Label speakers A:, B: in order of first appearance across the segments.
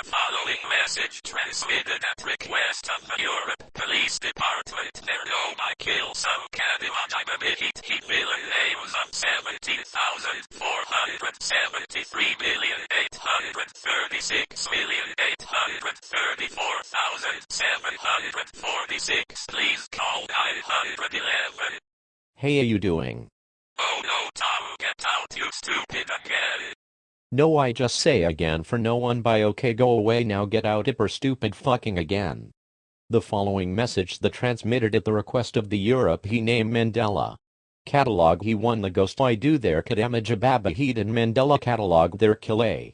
A: following message transmitted at request of the Europe Police Department. There no by kill some catemojibabyheat villain names of 17,436,834,746. Please call 911.
B: Hey, are you doing?
A: Oh no, Tom, get out, you stupid again.
B: No, I just say again for no one by okay, go away now, get out hipper stupid fucking again. The following message the transmitted at the request of the Europe he named Mandela. Catalog he won the ghost I do their catemojibabyheat and Mandela catalog their kill.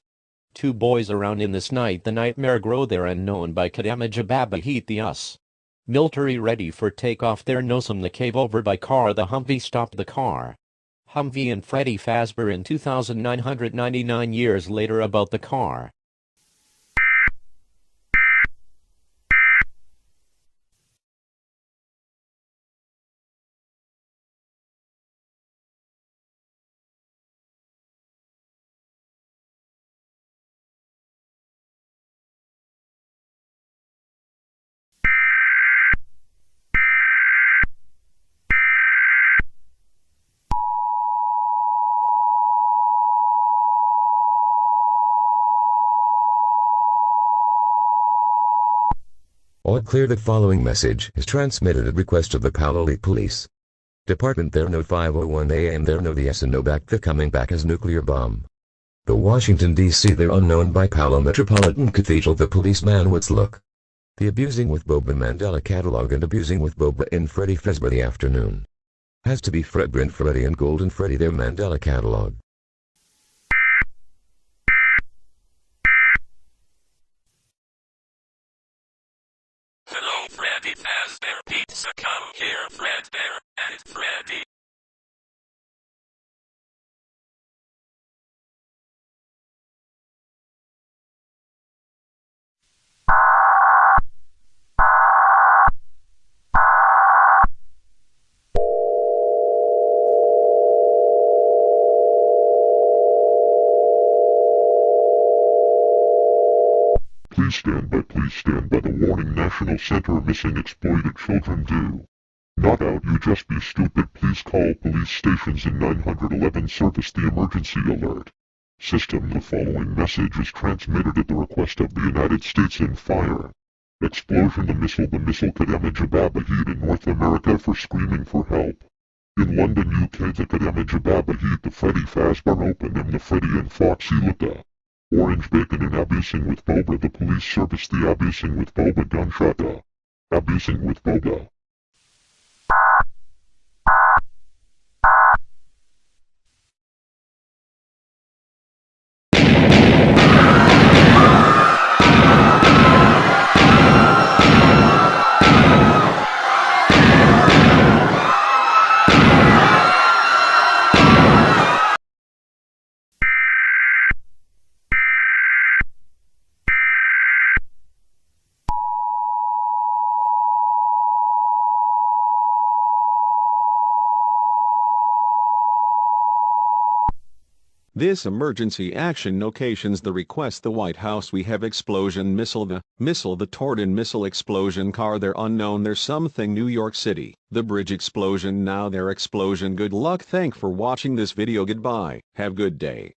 B: Two boys around in this night the nightmare grow there unknown by catemojibabyheat the us. Military ready for takeoff there no some the cave over by car the Humvee stopped the car. Humvee and Freddy Fazbear in 2,999 years later about the car.
C: All clear. The following message is transmitted at request of the Paloli Police Department. There no 5:01 a.m. There no the S and no back the coming back as nuclear bomb. The Washington D.C. there unknown by Palo Metropolitan Cathedral. The policeman would look. The abusing with Boba Mandela catalog and abusing with Boba and Freddy Fazbear the afternoon. Has to be Fredbear and Freddy and Golden Freddy their Mandela catalog.
A: Hello Freddy Fazbear Pizza, come here Fredbear and Freddy. Please stand by the warning. National Center Missing Exploited Children do not out. You just be stupid. Please call police stations in 911 service the emergency alert system. The following message is transmitted at the request of the United States in fire. Explosion the missile catemojibabyheat in North America for screaming for help. In London, UK, the catemojibabyheat the Freddy Fazbear Open and the Freddy and Foxy Luca. Orange bacon and abusing with Boba. The police service the abusing with Boba gunshot the abusing with Boba.
D: This emergency action occasions the request the White House we have explosion missile the Torden missile explosion car there unknown there's something New York City the bridge explosion now their explosion. Good luck, thank for watching this video, goodbye, have good day.